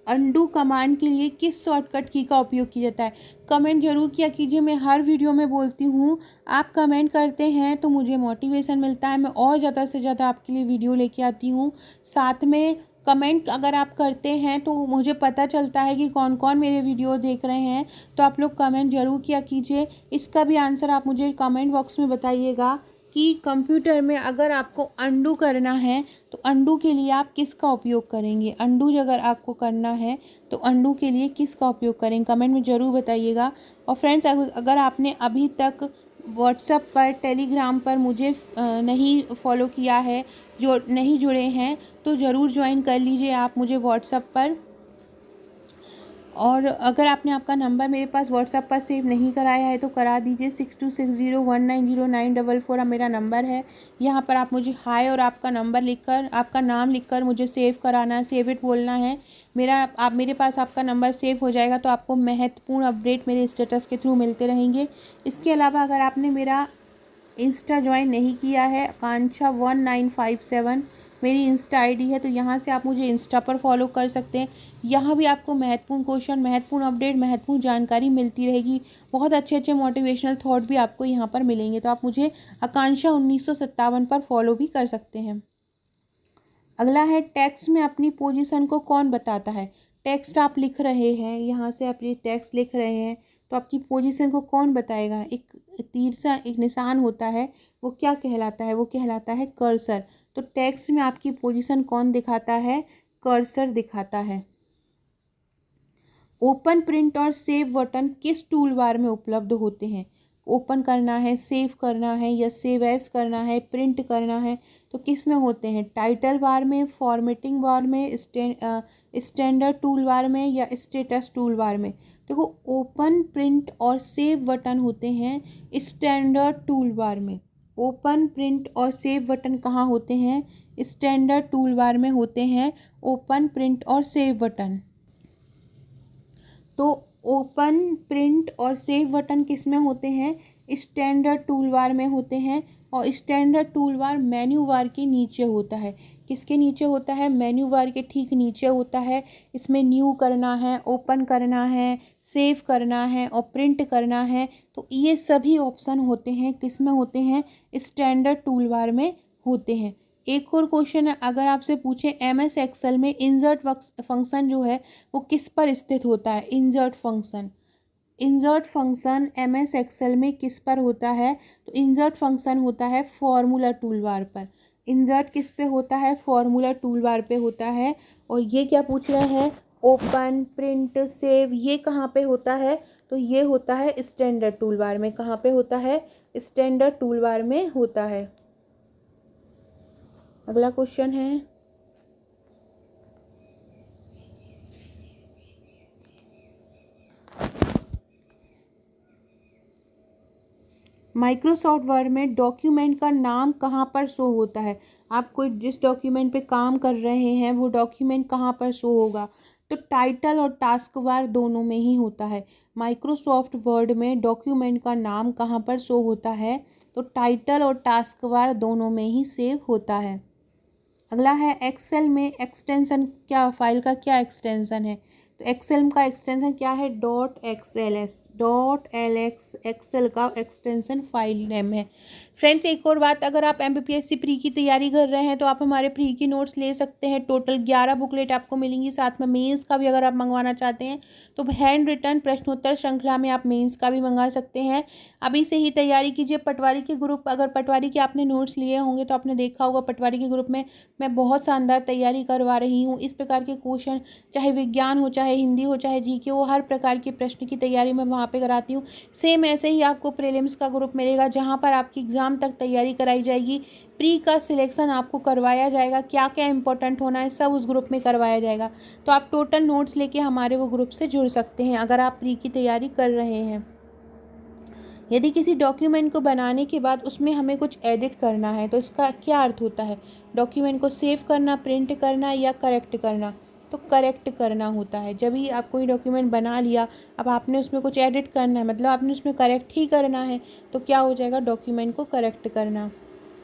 अंडू कमांड के लिए किस शॉर्टकट की का उपयोग किया जाता है। कमेंट जरूर किया कीजिए, मैं हर वीडियो में बोलती हूँ, आप कमेंट करते हैं तो मुझे मोटिवेशन मिलता है, मैं और ज़्यादा से ज़्यादा आपके लिए वीडियो लेके आती हूँ। साथ में कमेंट अगर आप करते हैं तो मुझे पता चलता है कि कौन कौन मेरे वीडियो देख रहे हैं, तो आप लोग कमेंट जरूर किया कीजिए। इसका भी आंसर आप मुझे कमेंट बॉक्स में बताइएगा कि कंप्यूटर में अगर आपको अंडू करना है तो अंडू के लिए आप किसका उपयोग करेंगे। अंडू अगर आपको करना है तो अंडू के लिए किसका उपयोग करेंगे, कमेंट में ज़रूर बताइएगा। और फ्रेंड्स अगर आपने अभी तक व्हाट्सएप पर, टेलीग्राम पर मुझे नहीं फॉलो किया है, जो नहीं जुड़े हैं, तो ज़रूर ज्वाइन कर लीजिए आप मुझे व्हाट्सएप पर। और अगर आपने आपका नंबर मेरे पास व्हाट्सएप पर सेव नहीं कराया है तो करा दीजिए। 6260190944 मेरा नंबर है। यहाँ पर आप मुझे हाय और आपका नंबर लिखकर, आपका नाम लिखकर मुझे सेव कराना है, सेव इट बोलना है। मेरे पास आपका नंबर सेव हो जाएगा तो आपको महत्वपूर्ण अपडेट मेरे स्टेटस के थ्रू मिलते रहेंगे। इसके अलावा अगर आपने मेरा इंस्टा ज्वाइन नहीं किया है, आकांक्षा 1957 मेरी इंस्टा आईडी है, तो यहाँ से आप मुझे इंस्टा पर फॉलो कर सकते हैं। यहाँ भी आपको महत्वपूर्ण क्वेश्चन, महत्वपूर्ण अपडेट, महत्वपूर्ण जानकारी मिलती रहेगी। बहुत अच्छे अच्छे मोटिवेशनल थॉट भी आपको यहाँ पर मिलेंगे। तो आप मुझे आकांक्षा 1957 पर फॉलो भी कर सकते हैं। अगला है, टेक्स्ट में अपनी पोजीशन को कौन बताता है। टेक्स्ट आप लिख रहे हैं, यहाँ से आप ये टेक्स्ट लिख रहे हैं, तो आपकी पोजीशन को कौन बताएगा। एक तीर सा एक निशान होता है, वो क्या कहलाता है, वो कहलाता है कर्सर। तो टेक्स्ट में आपकी पोजीशन कौन दिखाता है, कर्सर दिखाता है। ओपन, प्रिंट और सेव बटन किस टूल बार में उपलब्ध होते हैं। ओपन करना है, सेव करना है या सेव एज करना है, प्रिंट करना है, तो किस में होते हैं। टाइटल बार में, फॉर्मेटिंग बार में, स्टैंडर्ड टूल बार में या स्टेटस टूल बार में। देखो, ओपन, प्रिंट और सेव बटन होते हैं स्टैंडर्ड टूल बार में। ओपन, प्रिंट और सेव बटन कहाँ होते हैं, स्टैंडर्ड टूल बार में होते हैं ओपन, प्रिंट और सेव बटन। तो ओपन, प्रिंट और सेव बटन किस में होते हैं, स्टैंडर्ड टूल बार में होते हैं। और standard tool bar menu bar के नीचे होता है। किसके नीचे होता है, मेन्यू बार के ठीक नीचे होता है। इसमें न्यू करना है, ओपन करना है, सेव करना है और प्रिंट करना है, तो ये सभी ऑप्शन होते हैं किस में होते हैं, स्टैंडर्ड टूल बार में होते हैं। एक और क्वेश्चन है, अगर आपसे पूछे एमएस एक्सेल में इंसर्ट फंक्शन जो है वो किस पर स्थित होता है। Insert function, insert function MS Excel में किस पर होता है, तो इंसर्ट फंक्शन होता है फॉर्मूला टूल बार पर। इंसर्ट किस पे होता है, फॉर्मूला टूल बार पे होता है। और ये क्या पूछ रहे हैं, ओपन, प्रिंट, सेव, ये कहाँ पे होता है, तो ये होता है स्टैंडर्ड टूल बार में। कहाँ पे होता है, स्टैंडर्ड टूल बार में होता है। अगला क्वेश्चन है, माइक्रोसॉफ्ट वर्ड में डॉक्यूमेंट का नाम कहाँ पर शो होता है। आप कोई जिस डॉक्यूमेंट पे काम कर रहे हैं वो डॉक्यूमेंट कहाँ पर शो होगा, तो टाइटल और टास्क बार दोनों में ही होता है। माइक्रोसॉफ्ट वर्ड में डॉक्यूमेंट का नाम कहाँ पर शो होता है, तो टाइटल और टास्क बार दोनों में ही सेव होता है। अगला है, एक्सेल में एक्सटेंशन क्या, फाइल का क्या एक्सटेंशन है, तो एक्सेल का एक्सटेंशन क्या है, .xls, .lx एक्सेल का एक्सटेंशन फाइल नेम है। फ्रेंड्स, एक और बात, अगर आप एमपीपीएससी प्री की तैयारी कर रहे हैं तो आप हमारे प्री की नोट्स ले सकते हैं। टोटल 11 बुकलेट आपको मिलेंगी, साथ में मेंस का भी अगर आप मंगवाना चाहते हैं तो हैंड रिटन प्रश्नोत्तर श्रृंखला में आप मेंस का भी मंगा सकते हैं। अभी से ही तैयारी कीजिए। पटवारी के ग्रुप, अगर पटवारी के आपने नोट्स लिए होंगे तो आपने देखा होगा पटवारी के ग्रुप में मैं बहुत शानदार तैयारी करवा रही हूँ। इस प्रकार के क्वेश्चन, चाहे विज्ञान हो, चाहे हिंदी हो, चाहे जीके हो, हर प्रकार के प्रश्न की तैयारी मैं वहाँ पे कराती हूँ। सेम ऐसे ही आपको प्रीलिम्स का ग्रुप मिलेगा जहाँ पर आपकी एग्ज़ाम तक तैयारी कराई जाएगी। प्री का सिलेक्शन आपको करवाया जाएगा, क्या क्या इंपॉर्टेंट होना है सब उस ग्रुप में करवाया जाएगा। तो आप टोटल नोट्स लेके हमारे वो ग्रुप से जुड़ सकते हैं अगर आप प्री की तैयारी कर रहे हैं। यदि किसी डॉक्यूमेंट को बनाने के बाद उसमें हमें कुछ एडिट करना है तो इसका क्या अर्थ होता है, डॉक्यूमेंट को सेव करना, प्रिंट करना या करेक्ट करना, तो करेक्ट करना होता है। जब भी आप कोई डॉक्यूमेंट बना लिया, अब आपने उसमें कुछ एडिट करना है, मतलब आपने उसमें करेक्ट ही करना है, तो क्या हो जाएगा, डॉक्यूमेंट को करेक्ट करना।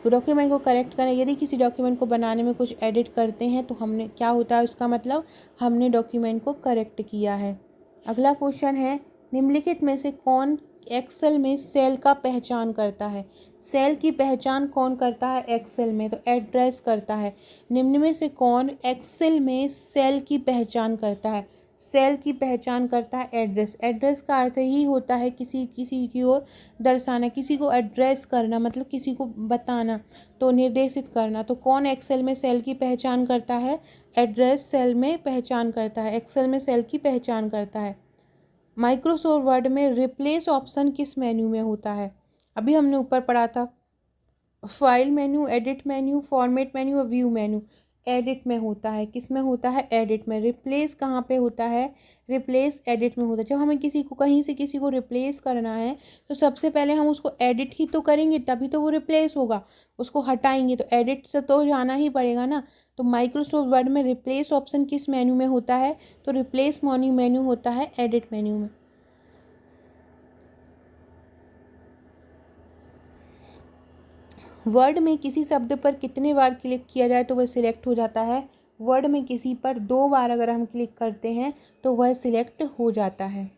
तो डॉक्यूमेंट को करेक्ट करना, यदि किसी डॉक्यूमेंट को बनाने में कुछ एडिट करते हैं तो हमने क्या होता है, उसका मतलब हमने डॉक्यूमेंट को करेक्ट किया है। अगला क्वेश्चन है, निम्नलिखित में से कौन एक्सेल में सेल का पहचान करता है। सेल की पहचान कौन करता है एक्सेल में, तो एड्रेस करता है। निम्न में से कौन एक्सेल में सेल की पहचान करता है, सेल की पहचान करता है एड्रेस। एड्रेस का अर्थ ही होता है किसी की ओर दर्शाना, किसी को एड्रेस करना, मतलब किसी को बताना, तो निर्देशित करना। तो कौन एक्सेल में सेल की पहचान करता है, एड्रेस सेल में पहचान करता है, एक्सेल में सेल की पहचान करता है। माइक्रोसॉफ्ट वर्ड में रिप्लेस ऑप्शन किस मेन्यू में होता है, अभी हमने ऊपर पढ़ा था, file menu, edit menu, format menu और व्यू मेन्यू। एडिट में होता है, किस में होता है, एडिट में। रिप्लेस कहाँ पे होता है, रिप्लेस एडिट में होता है। जब हमें किसी को कहीं से किसी को रिप्लेस करना है तो सबसे पहले हम उसको एडिट ही तो करेंगे, तभी तो वो रिप्लेस होगा। उसको हटाएंगे तो एडिट से तो जाना ही पड़ेगा ना। तो माइक्रोसॉफ्ट वर्ड में रिप्लेस ऑप्शन किस मेन्यू में होता है, तो रिप्लेस मेन्यू होता है एडिट मेन्यू में। 。 . । । । । । । । । 。 . । 。 . 。 . 。 . 。 . 。 . 。 . 。 . 。 . 。 . 。 . 。 . 。 . 。 . 。 . 。 . 。 . 。 . 。 . 。 . 。वर्ड में किसी शब्द पर कितने बार क्लिक किया जाए तो वह सिलेक्ट हो जाता है? वर्ड में किसी पर 2 बार अगर हम क्लिक करते हैं तो वह सिलेक्ट हो जाता है।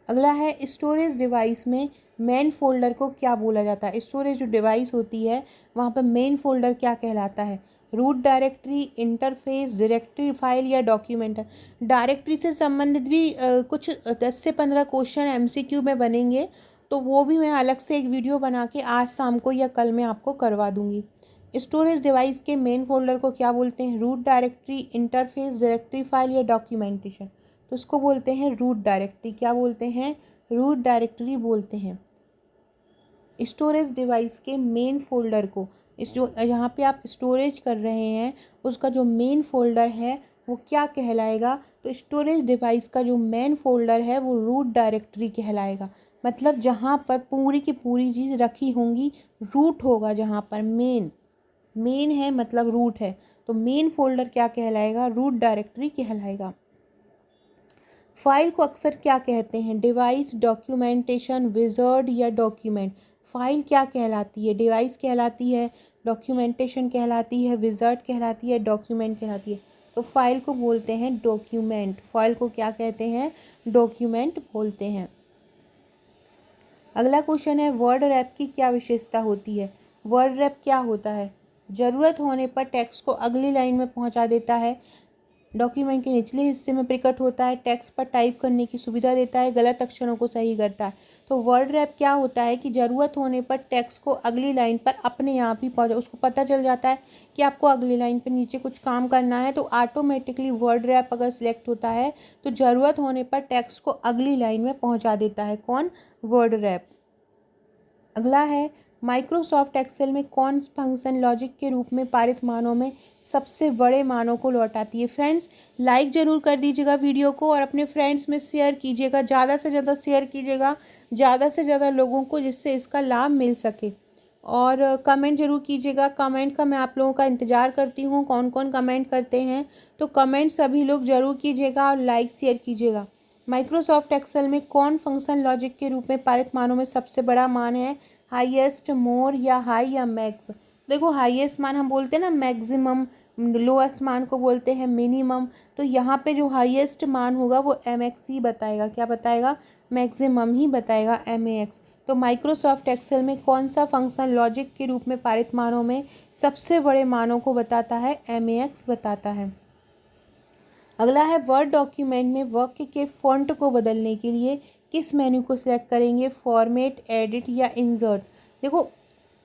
अगला है स्टोरेज डिवाइस में मेन फोल्डर को क्या बोला जाता है? स्टोरेज जो डिवाइस होती है वहाँ पर मेन फोल्डर क्या कहलाता है? Root directory, interface, directory file या डॉक्यूमेंट? डायरेक्टरी से संबंधित भी कुछ 10 से 15 क्वेश्चन एमसीक्यू में बनेंगे, तो वो भी मैं अलग से एक वीडियो बना के आज शाम को या कल में आपको करवा दूंगी। स्टोरेज डिवाइस के मेन फोल्डर को क्या बोलते हैं? Root directory, interface, directory file या डॉक्यूमेंटेशन? तो उसको बोलते हैं रूट डायरेक्टरी। क्या बोलते हैं? रूट डायरेक्टरी बोलते हैं। स्टोरेज डिवाइस के मेन फोल्डर को, इस जो यहाँ पे आप स्टोरेज कर रहे हैं उसका जो मेन फोल्डर है वो क्या कहलाएगा? तो स्टोरेज डिवाइस का जो मेन फोल्डर है वो रूट डायरेक्टरी कहलाएगा। मतलब जहाँ पर पूरी की पूरी चीज़ रखी होंगी, रूट होगा जहाँ पर मेन है मतलब रूट है, तो मेन फोल्डर क्या कहलाएगा? रूट डायरेक्टरी कहलाएगा। फाइल को अक्सर क्या कहते हैं? डिवाइस, डॉक्यूमेंटेशन, विज़ार्ड या डॉक्यूमेंट? फाइल क्या कहलाती है? डिवाइस कहलाती है, डॉक्यूमेंटेशन कहलाती है, विज़ार्ड कहलाती है, डॉक्यूमेंट कहलाती है? तो फाइल को बोलते हैं डॉक्यूमेंट। फाइल को क्या कहते हैं? डॉक्यूमेंट बोलते हैं। अगला क्वेश्चन है वर्ड रैप की क्या विशेषता होती है? वर्ड रैप क्या होता है? ज़रूरत होने पर टेक्स्ट को अगली लाइन में पहुंचा देता है, डॉक्यूमेंट के निचले हिस्से में प्रकट होता है, टेक्स्ट पर टाइप करने की सुविधा देता है, गलत अक्षरों को सही करता है। तो वर्ड रैप क्या होता है कि ज़रूरत होने पर टेक्स्ट को अगली लाइन पर अपने आप ही पहुंचा, उसको पता चल जाता है कि आपको अगली लाइन पर नीचे कुछ काम करना है, तो ऑटोमेटिकली वर्ड रैप अगर सिलेक्ट होता है तो ज़रूरत होने पर टेक्स्ट को अगली लाइन में पहुँचा देता है। कौन? Word rap. अगला है माइक्रोसॉफ्ट एक्सेल में कौन फंक्शन लॉजिक के रूप में पारित मानों में सबसे बड़े मानों को लौटाती है? फ्रेंड्स, लाइक ज़रूर कर दीजिएगा वीडियो को और अपने फ्रेंड्स में शेयर कीजिएगा, ज़्यादा से ज़्यादा शेयर कीजिएगा ज़्यादा से ज़्यादा लोगों को, जिससे इसका लाभ मिल सके। और कमेंट जरूर कीजिएगा। कमेंट का मैं आप लोगों का इंतज़ार करती हूँ, कौन कौन कमेंट करते हैं, तो कमेंट सभी लोग ज़रूर कीजिएगा और लाइक शेयर कीजिएगा। माइक्रोसॉफ्ट एक्सेल में कौन फंक्शन लॉजिक के रूप में पारित मानों में सबसे बड़ा मान है? हाईएस्ट, मोर या हाई या मैक्स? देखो, हाईएस्ट मान हम बोलते हैं ना मैक्सिमम, लोएस्ट मान को बोलते हैं मिनिमम, तो यहाँ पे जो हाईएस्ट मान होगा वो MX ही बताएगा। क्या बताएगा? मैक्सिमम ही बताएगा, MAX। तो माइक्रोसॉफ्ट एक्सेल में कौन सा फंक्शन लॉजिक के रूप में पारित मानों में सबसे बड़े मानों को बताता है? MAX बताता है। अगला है वर्ड डॉक्यूमेंट में वाक्य के फॉन्ट को बदलने के लिए किस मेन्यू को सिलेक्ट करेंगे? फॉर्मेट, एडिट या इंसर्ट? देखो,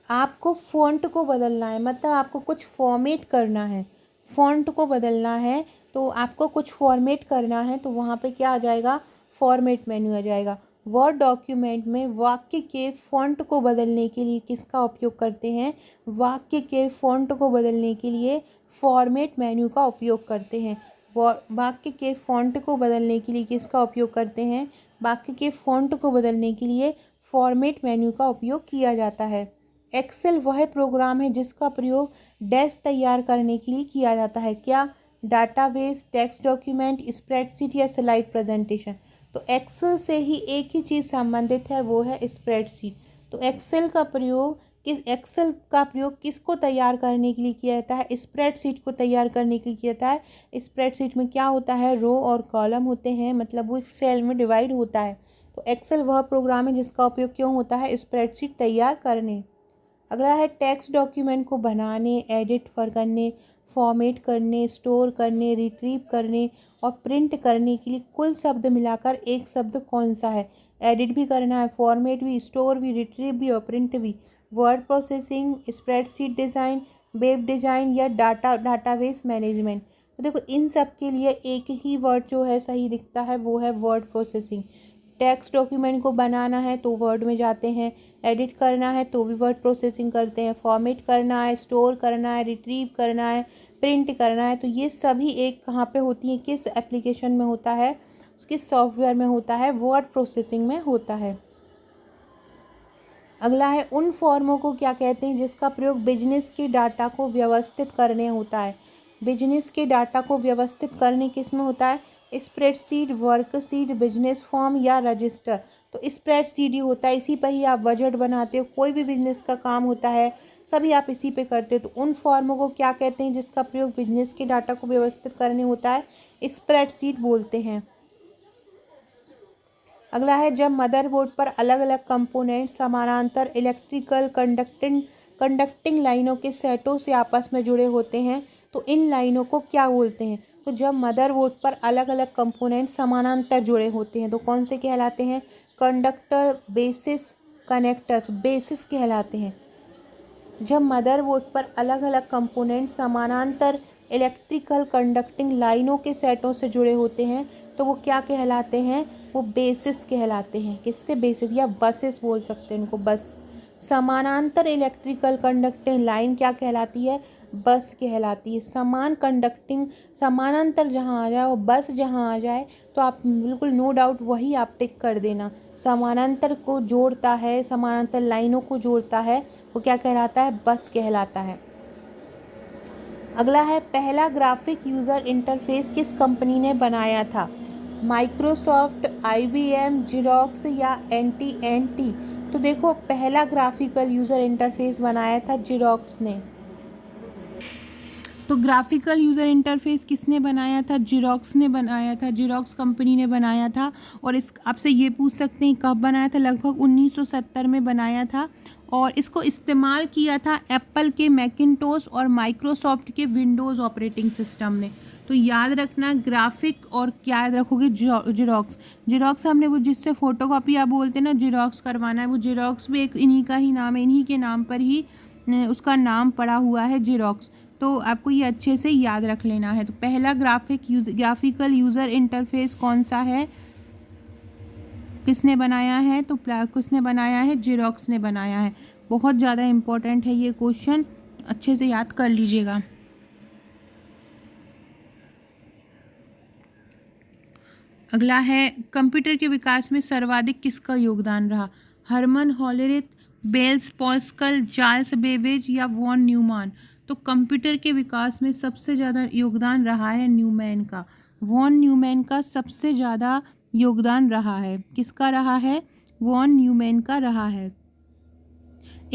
आपको फ़ॉन्ट को बदलना है, मतलब आपको कुछ फॉर्मेट करना है, फ़ॉन्ट को बदलना है तो आपको कुछ फॉर्मेट करना है, तो वहाँ पे क्या आ जाएगा? फॉर्मेट मेन्यू आ जाएगा। वर्ड डॉक्यूमेंट में वाक्य के फ़ॉन्ट को बदलने के लिए किसका उपयोग करते हैं? वाक्य के फ़ॉन्ट को बदलने के लिए फॉर्मेट मेन्यू का उपयोग करते हैं। वाक्य के फ़ॉन्ट को बदलने के लिए किसका उपयोग करते हैं? वाक्य के फ़ॉन्ट को बदलने के लिए फॉर्मेट मेन्यू का उपयोग किया जाता है। एक्सेल वह प्रोग्राम है जिसका प्रयोग डैश तैयार करने के लिए किया जाता है। क्या? डाटाबेस, टेक्स्ट डॉक्यूमेंट, स्प्रेडशीट या स्लाइड प्रेजेंटेशन? तो एक्सेल से ही एक ही चीज़ संबंधित है, वो है स्प्रेडशीट। तो एक्सेल का प्रयोग किसको तैयार करने के लिए किया जाता है? स्प्रेडशीट को तैयार करने के लिए किया जाता है। स्प्रेडशीट में क्या होता है? रो और कॉलम होते हैं, मतलब वो एक सेल में डिवाइड होता है। तो एक्सेल वह प्रोग्राम है जिसका उपयोग क्यों होता है? स्प्रेडशीट तैयार करने। अगला है टेक्स्ट डॉक्यूमेंट को बनाने, एडिट करने, फॉर्मेट करने, स्टोर करने, रिट्रीव करने और प्रिंट करने के लिए कुल शब्द मिलाकर एक शब्द कौन सा है? एडिट भी करना है, फॉर्मेट भी, स्टोर भी, रिट्रीव भी और प्रिंट भी। Word processing, spreadsheet design, web design या डाटाबेस मैनेजमेंट? तो देखो, इन सब के लिए एक ही वर्ड जो है सही दिखता है, वो है वर्ड प्रोसेसिंग। टेक्स्ट डॉक्यूमेंट को बनाना है तो वर्ड में जाते हैं, एडिट करना है तो भी वर्ड प्रोसेसिंग करते हैं, फॉर्मेट करना है, स्टोर करना है, रिट्रीव करना है, प्रिंट करना है, तो ये सभी एक कहाँ पे होती है? किस एप्लीकेशन में होता है? किस सॉफ्टवेयर में होता है? वर्ड प्रोसेसिंग में होता है। अगला है उन फॉर्मों को क्या कहते हैं जिसका प्रयोग बिजनेस के डाटा को व्यवस्थित करने होता है? बिजनेस के डाटा को व्यवस्थित करने किस में होता है? स्प्रेडशीट, वर्कशीट, बिजनेस फॉर्म या रजिस्टर। तो स्प्रेडशीट ही होता है, इसी पर ही आप बजट बनाते हो, कोई भी बिजनेस का काम होता है सभी आप इसी पे करते हो। तो उन फॉर्मों को क्या कहते हैं जिसका प्रयोग बिजनेस के डाटा को व्यवस्थित करने होता है? स्प्रेडशीट बोलते हैं। अगला है, जब मदरबोर्ड पर अलग अलग कंपोनेंट समानांतर इलेक्ट्रिकल कंडक्टिंग लाइनों के सेटों से आपस में जुड़े होते हैं तो इन लाइनों को क्या बोलते हैं? तो जब मदरबोर्ड पर अलग अलग कंपोनेंट समानांतर जुड़े होते हैं तो कौन से कहलाते हैं? कंडक्टर, बेसिस, कनेक्टर्स, बेसिस कहलाते हैं। जब मदरबोर्ड पर अलग अलग कंपोनेंट समानांतर इलेक्ट्रिकल कंडक्टिंग लाइनों के सेटों से जुड़े होते हैं तो वो क्या कहलाते हैं? वो बेसिस कहलाते हैं। किससे? बेसिस या बसेस बोल सकते हैं उनको, बस। समानांतर इलेक्ट्रिकल कंडक्टिंग लाइन क्या कहलाती है? बस कहलाती है। समान कंडक्टिंग, समानांतर जहाँ आ जाए और बस जहाँ आ जाए तो आप बिल्कुल नो डाउट वही आप टिक कर देना। समानांतर को जोड़ता है, समानांतर लाइनों को जोड़ता है, वो क्या कहलाता है? बस कहलाता है। अगला है, पहला ग्राफिक यूज़र इंटरफेस किस कंपनी ने बनाया था? माइक्रोसॉफ्ट, IBM, जेरोक्स या AT&T। तो देखो, पहला ग्राफिकल यूज़र इंटरफेस बनाया था जेरोक्स ने। तो ग्राफिकल यूज़र इंटरफेस किसने बनाया था? जेरोक्स ने बनाया था, जेरोक्स कंपनी ने बनाया था। और इस आपसे ये पूछ सकते हैं कब बनाया था? लगभग 1970 में बनाया था। और इसको इस्तेमाल किया था एप्पल के मैकिन्टोश और माइक्रोसॉफ्ट के विंडोज़ ऑपरेटिंग सिस्टम ने। तो याद रखना, ग्राफिक और क्या याद रखोगे? जेरोक्स। जेरोक्स हमने वो जिससे फ़ोटोकॉपी आप बोलते हैं ना, जेरोक्स करवाना है, वो जेरोक्स भी एक इन्हीं का ही नाम है, इन्हीं के नाम पर ही उसका नाम पड़ा हुआ है, जेरोक्स। तो आपको ये अच्छे से याद रख लेना है। तो पहला ग्राफिकल यूज़र इंटरफेस कौन सा है? किसने बनाया है? तो किसने बनाया है? जेरोक्स ने बनाया है। बहुत ज़्यादा इम्पोर्टेंट है ये क्वेश्चन, अच्छे से याद कर लीजिएगा। अगला है, कंप्यूटर के विकास में सर्वाधिक किसका योगदान रहा? Herman Hollerith, Blaise Pascal, Charles Babbage या वॉन न्यूमैन। तो कंप्यूटर के विकास में सबसे ज़्यादा योगदान रहा है न्यूमैन का। वॉन न्यूमैन का सबसे ज़्यादा योगदान रहा है। किसका रहा है? वॉन न्यूमैन का रहा है।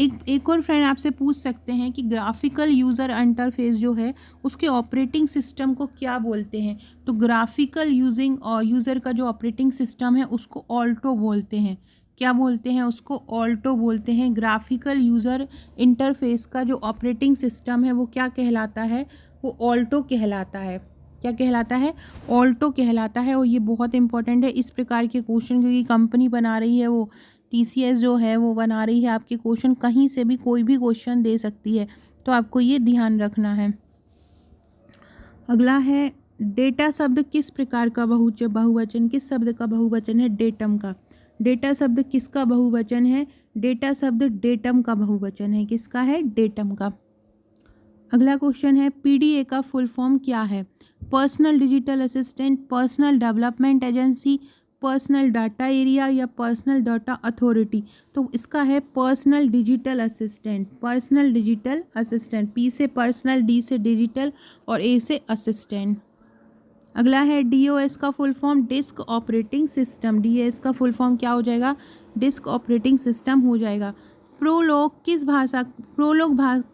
एक और फ्रेंड आपसे पूछ सकते हैं कि ग्राफिकल यूज़र इंटरफेस जो है उसके ऑपरेटिंग सिस्टम को क्या बोलते हैं? तो ग्राफिकल यूज़र का जो ऑपरेटिंग सिस्टम है उसको ऑल्टो बोलते हैं। क्या बोलते हैं उसको? ऑल्टो बोलते हैं। ग्राफिकल यूज़र इंटरफेस का जो ऑपरेटिंग सिस्टम है वो क्या कहलाता है? वो ऑल्टो कहलाता है। क्या कहलाता है? ऑल्टो कहलाता है। और ये बहुत इंपॉर्टेंट है इस प्रकार के क्वेश्चन, क्योंकि कंपनी बना रही है, वो TCS जो है वो बना रही है आपके क्वेश्चन, कहीं से भी कोई भी क्वेश्चन दे सकती है, तो आपको ये ध्यान रखना है। अगला है, डेटा शब्द किस प्रकार का बहुवचन, किस शब्द का बहुवचन है? डेटम का। डेटा शब्द किसका बहुवचन है? डेटा शब्द डेटम का बहुवचन है। किसका है? डेटम का। अगला क्वेश्चन है, PDA का फुल फॉर्म क्या है? Personal digital assistant, personal development agency, personal data area या पर्सनल डाटा अथॉरिटी। तो इसका है personal digital assistant. Personal digital assistant, P से पर्सनल, D से डिजिटल और A से असिस्टेंट। अगला है, DOS का full form disk operating system. DOS का फुल फॉर्म क्या हो जाएगा? डिस्क ऑपरेटिंग सिस्टम हो जाएगा। प्रोलोग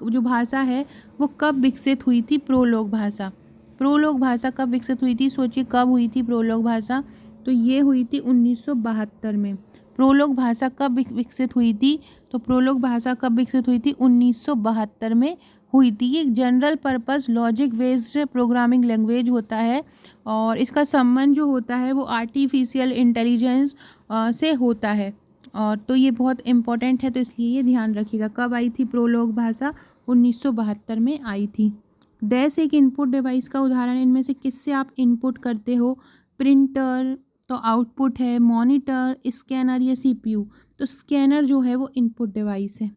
जो भाषा है वो कब विकसित हुई थी? प्रोलोग भाषा। प्रोलोग भाषा कब विकसित हुई थी? सोचिए कब हुई थी प्रोलोग भाषा? तो ये हुई थी 1972 में। प्रोलोग भाषा कब विकसित हुई थी? तो प्रोलोग भाषा कब विकसित हुई थी? 1972 में हुई थी। ये general purpose logic based programming language होता है और इसका संबंध जो होता है वो आर्टिफिशियल इंटेलिजेंस से होता है। और तो ये बहुत इम्पोर्टेंट है, तो इसलिए ये ध्यान रखिएगा। कब आई थी प्रोलोग भाषा? 1972 में आई थी। डैश एक इनपुट डिवाइस का उदाहरण, इनमें से किससे आप इनपुट करते हो? प्रिंटर तो आउटपुट है, मॉनिटर, स्कैनर या CPU। तो स्कैनर जो है वो इनपुट डिवाइस है।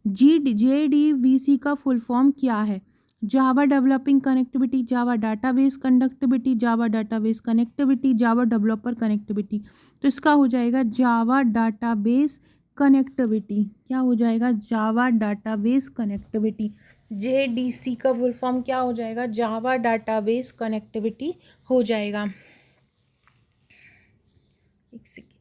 JDBC का फुल फॉर्म क्या है? Java developing connectivity, Java database connectivity, Java database connectivity, Java developer connectivity. तो इसका हो जाएगा जावा डाटाबेस कनेक्टिविटी। क्या हो जाएगा? जावा डाटाबेस कनेक्टिविटी। JDC का फुल फॉर्म क्या हो जाएगा? जावा डाटाबेस कनेक्टिविटी हो जाएगा। एक सेकेंड।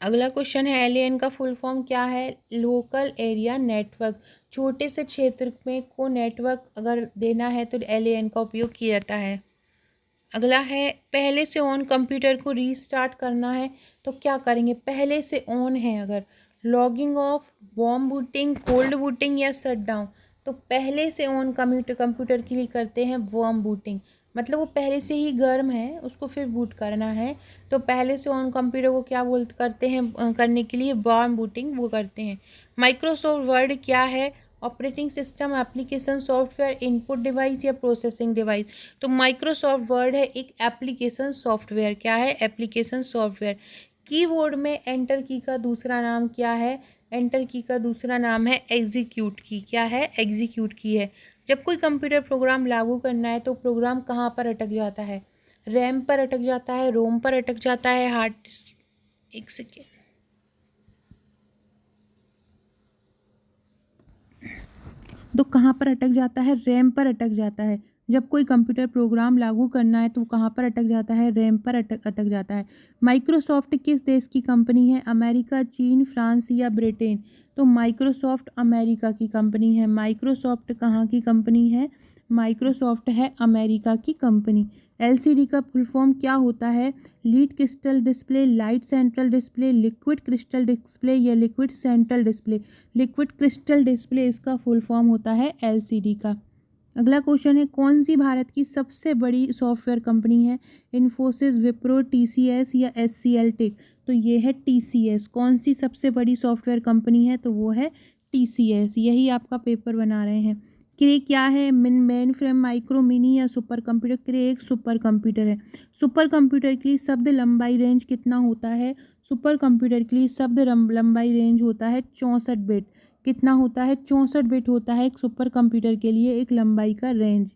अगला क्वेश्चन है LAN का फुल फॉर्म क्या है? Local area network. छोटे से क्षेत्र में को नेटवर्क अगर देना है तो LAN का उपयोग किया जाता है। अगला है पहले से ऑन कंप्यूटर को रीस्टार्ट करना है तो क्या करेंगे? पहले से ऑन है अगर, logging off, warm booting, cold booting या शट डाउन, तो पहले से ऑन कंप्यूटर के लिए करते हैं वार्म बूटिंग, मतलब वो पहले से ही गर्म है उसको फिर बूट करना है, तो पहले से ऑन कंप्यूटर को क्या करते हैं करने के लिए वार्म बूटिंग वो करते हैं। माइक्रोसॉफ्ट वर्ड क्या है? Operating system, application, software, input device या प्रोसेसिंग डिवाइस, तो माइक्रोसॉफ्ट वर्ड है एक एप्लीकेशन सॉफ्टवेयर। क्या है? Application software. कीबोर्ड में एंटर की का दूसरा नाम क्या है? एंटर की का दूसरा नाम है एग्जीक्यूट की। क्या है? एग्जीक्यूट की है। जब कोई कंप्यूटर प्रोग्राम लागू करना है तो प्रोग्राम कहाँ पर अटक जाता है? रैम पर अटक जाता है, रोम पर अटक जाता है, हार्ड डिस्क। एक सेकेंड। तो कहाँ पर अटक जाता है? रैम पर अटक जाता है। जब कोई कंप्यूटर प्रोग्राम लागू करना है तो कहाँ पर अटक जाता है? रैम पर अटक जाता है। माइक्रोसॉफ्ट किस देश की कंपनी है? अमेरिका, चीन, फ्रांस या ब्रिटेन, तो माइक्रोसॉफ्ट अमेरिका की कंपनी है। माइक्रोसॉफ्ट कहाँ की कंपनी है? माइक्रोसॉफ्ट है अमेरिका की कंपनी। LCD का फुल फॉर्म क्या होता है? Lead crystal display, light central display, liquid crystal display या liquid central display. Liquid crystal display इसका फुल फॉर्म होता है LCD का। अगला क्वेश्चन है कौन सी भारत की सबसे बड़ी सॉफ्टवेयर कंपनी है? इन्फोसिस, विप्रो, TCS या HCL टेक, तो ये है TCS। कौन सी सबसे बड़ी सॉफ्टवेयर कंपनी है? तो वो है TCS। यही आपका पेपर बना रहे हैं। क्रे क्या है? मेन फ्रेम, माइक्रो, मिनी या सुपर कंप्यूटर। क्रे एक सुपर कंप्यूटर है। सुपर कंप्यूटर के लिए शब्द लंबाई रेंज कितना होता है? सुपर कंप्यूटर के लिए शब्द लंबाई रेंज होता है 64 बिट। कितना होता है? 64 बिट होता है एक सुपर कंप्यूटर के लिए एक लंबाई का रेंज।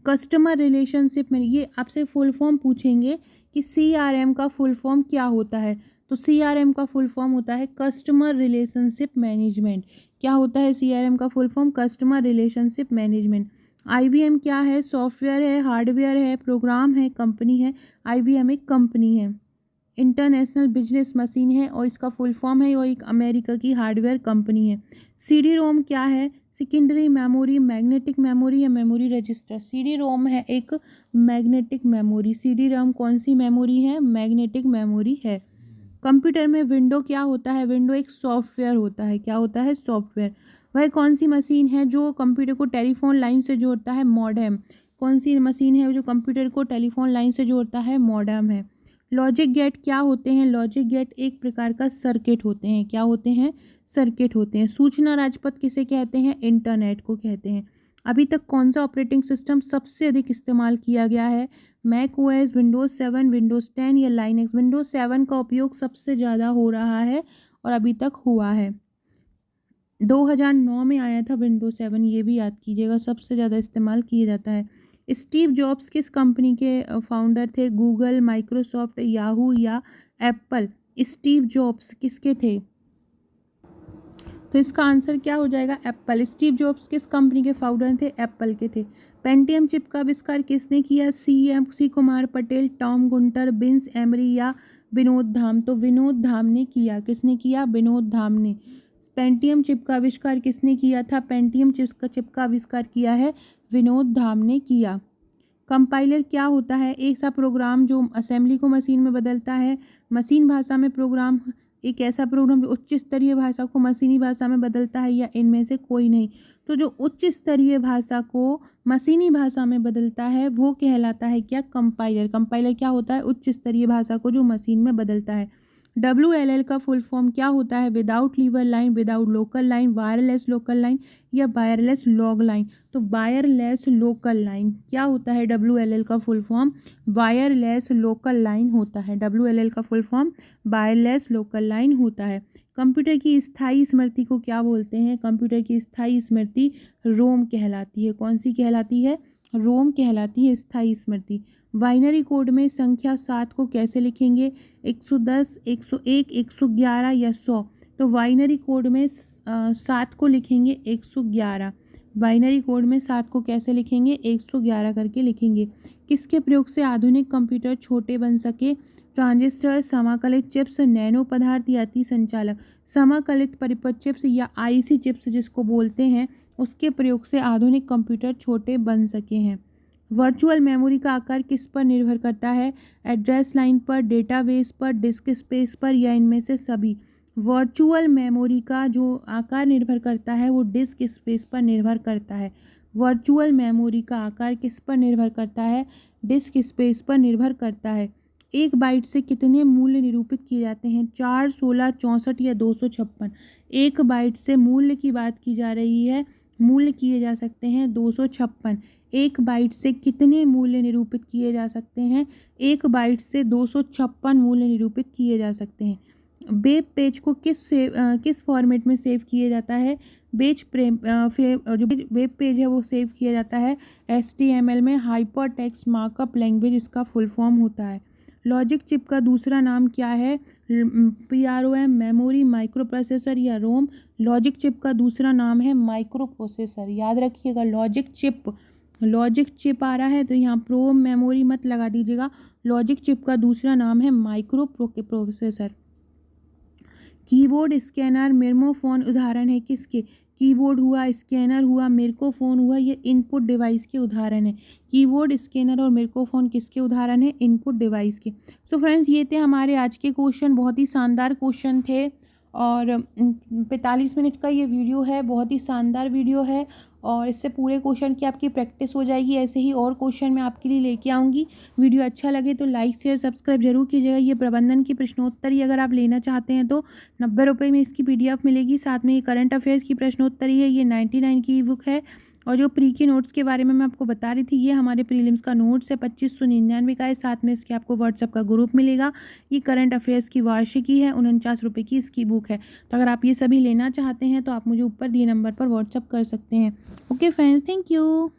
कस्टमर रिलेशनशिप में ये आपसे फुल फॉर्म पूछेंगे कि CRM का फुल फॉर्म क्या होता है, तो CRM का फुल फॉर्म होता है कस्टमर रिलेशनशिप मैनेजमेंट। क्या होता है CRM का full form? Customer relationship management. IBM क्या है? सॉफ्टवेयर है, हार्डवेयर है, प्रोग्राम है, कंपनी है? IBM एक कंपनी है। इंटरनेशनल बिजनेस मशीन है और इसका फुल फॉर्म है, और एक अमेरिका की हार्डवेयर कंपनी है। CD-ROM क्या है? सेकेंडरी मेमोरी, मैग्नेटिक मेमोरी या मेमोरी रजिस्टर। CD-ROM है एक मैग्नेटिक मेमोरी। CD-ROM कौन सी मेमोरी है? मैग्नेटिक मेमोरी है। कंप्यूटर में विंडो क्या होता है? विंडो एक सॉफ्टवेयर होता है। क्या होता है? सॉफ्टवेयर। वह कौन सी मशीन है जो कंप्यूटर को टेलीफोन लाइन से जोड़ता है? मॉडेम। कौन सी मशीन है जो कंप्यूटर को टेलीफोन लाइन से जोड़ता है? मॉडेम है। लॉजिक गेट क्या होते हैं? लॉजिक गेट एक प्रकार का सर्किट होते हैं। क्या होते हैं? सर्किट होते हैं। सूचना राजपथ किसे कहते हैं? इंटरनेट को कहते हैं। अभी तक कौन सा ऑपरेटिंग सिस्टम सबसे अधिक इस्तेमाल किया गया है? मैक OS, विंडोज़ 7, विंडोज़ 10 या लाइनक्स। विंडोज़ 7 का उपयोग सबसे ज़्यादा हो रहा है और अभी तक हुआ है। 2009 में आया था विंडोज़ 7, ये भी याद कीजिएगा, सबसे ज़्यादा इस्तेमाल किया जाता है। स्टीव जॉब्स किस कंपनी के फाउंडर थे? गूगल, माइक्रोसॉफ्ट, याहू या एप्पल। स्टीव जॉब्स किसके थे? तो इसका आंसर क्या हो जाएगा? एप्पल। स्टीव जॉब्स किस कंपनी के फाउंडर थे? एप्पल के थे। पेंटियम चिप का आविष्कार किसने किया? C Kumar Patel, Tom Gunter, beans emery या विनोद धाम, तो विनोद धाम ने किया। किसने किया? विनोद धाम ने। पेंटियम चिप का आविष्कार किसने किया था? पेंटियम चिप का आविष्कार किया है विनोद धाम ने किया। कंपाइलर क्या होता है? एक सा प्रोग्राम जो असेंबली को मशीन में बदलता है। मशीन भाषा में प्रोग्राम एक ऐसा प्रोग्राम जो उच्च स्तरीय भाषा को मशीनी भाषा में बदलता है, या इनमें से कोई नहीं? तो जो उच्च स्तरीय भाषा को मशीनी भाषा में बदलता है वो कहलाता है क्या? कंपाइलर। कंपाइलर क्या होता है? उच्च स्तरीय भाषा को जो मशीन में बदलता है। WLL का फुल फॉर्म क्या होता है? Without lever line, without local line, wireless local line या वायरलेस लॉग लाइन, तो वायरलेस लोकल लाइन। क्या होता है WLL का full form? Wireless local line होता है। WLL का full form wireless local line होता है। कंप्यूटर की स्थायी स्मृति को क्या बोलते हैं? कंप्यूटर की स्थायी स्मृति रोम कहलाती है। कौन सी कहलाती है? रोम कहलाती है स्थायी स्मृति। बाइनरी कोड में संख्या 7 को कैसे लिखेंगे? 110, 101, 111 या 100, तो बाइनरी कोड में 7 को लिखेंगे 111। बाइनरी कोड में 7 को कैसे लिखेंगे? 111 करके लिखेंगे। किसके प्रयोग से आधुनिक कंप्यूटर छोटे बन सके? ट्रांजिस्टर, समाकलित चिप्स, नैनो पदार्थ या अति संचालक। समाकलित परिपथ चिप्स या आईसी चिप्स जिसको बोलते हैं, उसके प्रयोग से आधुनिक कंप्यूटर छोटे बन सके हैं। वर्चुअल मेमोरी का आकार किस पर निर्भर करता है? एड्रेस लाइन पर, डेटाबेस पर, डिस्क स्पेस पर या इनमें से सभी? वर्चुअल मेमोरी का जो आकार निर्भर करता है वो डिस्क स्पेस पर निर्भर करता है। वर्चुअल मेमोरी का आकार किस पर निर्भर करता है? डिस्क स्पेस पर निर्भर करता है। एक बाइट से कितने मूल्य निरूपित किए जाते हैं? 4, 16, 64 या 256? एक बाइट से मूल्य की बात की जा रही है। मूल्य किए जा सकते हैं 256। एक बाइट से कितने मूल्य निरूपित किए जा सकते हैं? एक बाइट से 256 मूल्य निरूपित किए जा सकते हैं। वेब पेज को किस फॉर्मेट में सेव किया जाता है? जो वेब पेज है वो सेव किया जाता है HTML में, हाइपर टेक्स्ट मार्कअप लैंग्वेज इसका फुल फॉर्म होता है। लॉजिक चिप का दूसरा नाम क्या है? PROM, मेमोरी, माइक्रो प्रोसेसर या रोम? लॉजिक चिप का दूसरा नाम है माइक्रो प्रोसेसर। याद रखिएगा, लॉजिक चिप आ रहा है तो यहाँ प्रोम मेमोरी मत लगा दीजिएगा। लॉजिक चिप का दूसरा नाम है माइक्रो प्रोसेसर। कीबोर्ड, स्कैनर, मेमोफोन उदाहरण है किसके? कीबोर्ड हुआ, स्कैनर हुआ, मेमोफोन हुआ, ये इनपुट डिवाइस के उदाहरण है। कीबोर्ड, स्कैनर और मेमोफोन किसके उदाहरण है? इनपुट डिवाइस के। सो फ्रेंड्स, ये थे हमारे आज के क्वेश्चन। बहुत ही शानदार क्वेश्चन थे और 45 मिनट का ये वीडियो है, बहुत ही शानदार वीडियो है और इससे पूरे क्वेश्चन की आपकी प्रैक्टिस हो जाएगी। ऐसे ही और क्वेश्चन मैं आपके लिए लेके आऊँगी। वीडियो अच्छा लगे तो लाइक शेयर सब्सक्राइब जरूर कीजिएगा। ये प्रबंधन की प्रश्नोत्तरी अगर आप लेना चाहते हैं तो 90 रुपये में इसकी PDF मिलेगी। साथ में ये करंट अफेयर्स की प्रश्नोत्तरी है, ये 99 की बुक है। और जो प्री के नोट्स के बारे में मैं आपको बता रही थी, ये हमारे प्रीलिम्स का नोट्स है, 2599 का है। साथ में इसके आपको व्हाट्सएप का ग्रुप मिलेगा। ये करंट अफेयर्स की वार्षिकी है, 49 रुपये की इसकी बुक है। तो अगर आप ये सभी लेना चाहते हैं तो आप मुझे ऊपर दिए नंबर पर व्हाट्सएप कर सकते हैं। Okay friends, thank you.